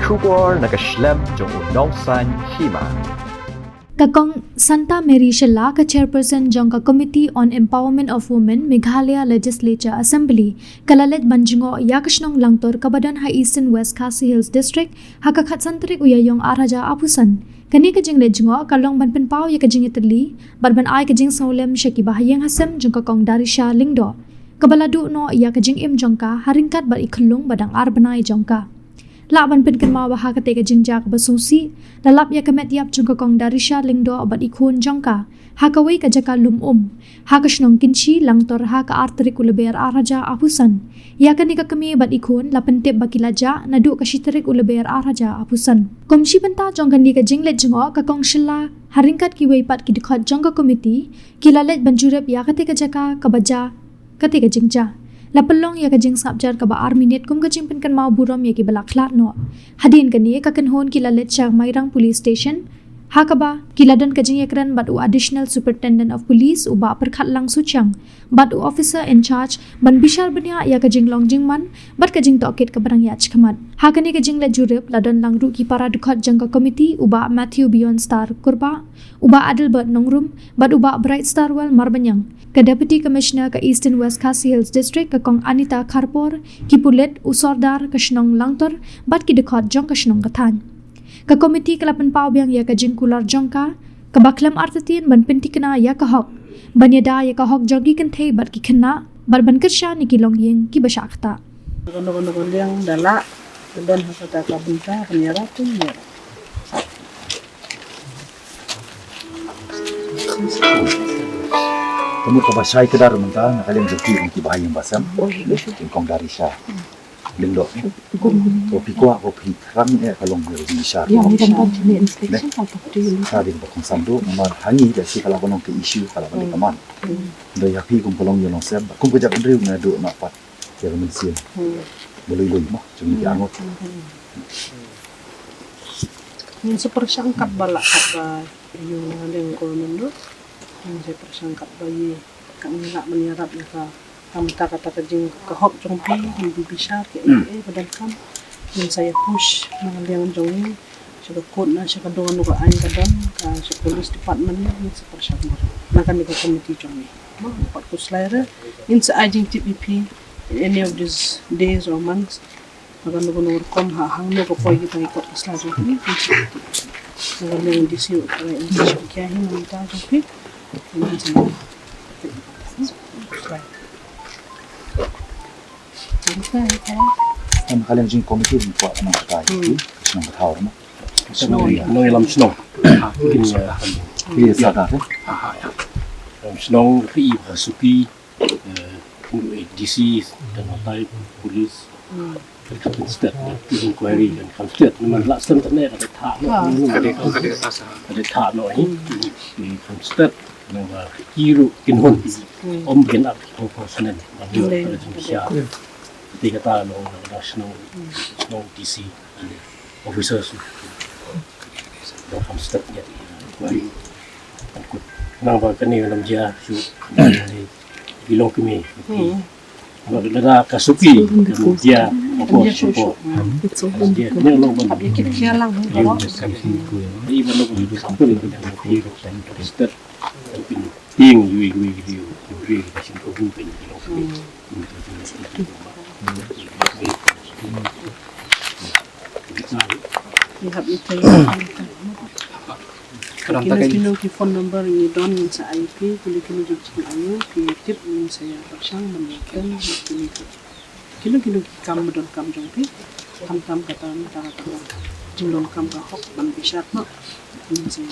Shubor nakaslem jong unong san hima. Kakong Santa Mary Shella ka chairperson jong ka Committee on Empowerment of Women Meghalaya Legislature Assembly kalalet banjingo yakashnong langtor kabadan ha Eastern West Khasi Hills District hakakhat santrik uyayong araja apusan kani kajing lejingo kalong ban penpau ya kajing itali ban ai kajing solem shaki bahayang hasem jong kakong Darisha Lingdo kabaladu no ya kajing im jongka haringkat bar ikhulung badang arbanai jongka Laban penken mawa ha kate kajing jak basusi lalap ya kamet yap jong kakong Darisha Lingdo abad ikhun jongka ha kawai ka jaka lum ha kashnong kinchi langtor ha ka artrik uleber araja apusan ya kani ka kami abad ikhun lapentep bakilaja nadu ka shitarik uleber araja apusan komshi benta jong kani kajing let jongo kakong Shella haringkat ki weipat ki dikhat jong ka komiti kilalet banjurep ya kate ka jaka kabaja kate kajing ja Lapelong ya kajing sabjar ka ba arminate kum kajing penkan mau buram ya ki balaklat no. Hadin kani ka kanhon kilalet Chang Mairang Police Station. Hakaba kiladan kajing yakran batu Additional Superintendent of Police uba perkhat lang suchang. Batu Officer in Charge ban bishar banya ya kajing longjing man bat kajing tokit ka barang yach kamat. Hakani kajing la jurep ladan lang ru ki para dukhat jangka committee uba Matthew Beyond Star Kurba uba Adelbert Nongrum bat uba Bright Star Well Marbanyang. Ka Deputy Commissioner ka Eastern West Khasi Hills District ka kong Anita Kharpor ki pulet usordar ka shnong langtor bat ki dekhot jong ka shnong kathan ka komiti kalapan pau biang ya ka jingkular jongka ka baklam artatin ban penti kena ya ka hok banyada ya ka hok jogi kan thei bat ki kena bar ban kersha ni ki longyeng ki basakta kono yang dala dan hakata ka bunta penyara punya Kamu kabasay ka daro man ta nakalim joti ang kibayang basam kong Darisha Lingdo kopi kuah kopi ram kalong Darisha sabi ko kung samdo namar hangi dasi kala konong ke issue kala balik kaman do yapi kung kalong yun seb kung kajak ndriu na do na pat ya mensil beloy mo cumi angot yung super sangkat balak apa yung yang ko nando yung super sangkat bayi kami nak menyerap ya kami kata kajing kahok jongpi yung bibisar ke badan kam yung saya push mengambil jongin siya kot na siya kadungan nuka ayin kadam ka sa police department yung super sangkat nakan niko committee jongi pat ko slayer in sa ajing TPP in any of these days or months nakan nuko kom hang nuko po kita ikot isla jongpi nakan yung disyo kaya yung kaya yung mga jongpi ang nakalim jing komite din po ang kaya sinong katawar mo Snow ilam snow. Iya saka Snow ri supi DC dan hotel polis. State inquiry dan state memang last time tadi ada tak ada tak no ini di state memang kiru kinhon om benar proporsional bagi Indonesia. Ketika kita national DC officers from state jadi baik aku nampak kan ni dalam dia su bilang kami ada kasupi dia apa dia ni orang tapi kita jalan ini belum itu sampai di state ting yui kasih kau bukan bilang kami lihat itu kilo ki phone number ni don sa IP kilo jujur ayo ki tip ni saya pasang menekan kilo ki kam don kam jongpi kam kata jilon kam ka hok ban bisat no ni saya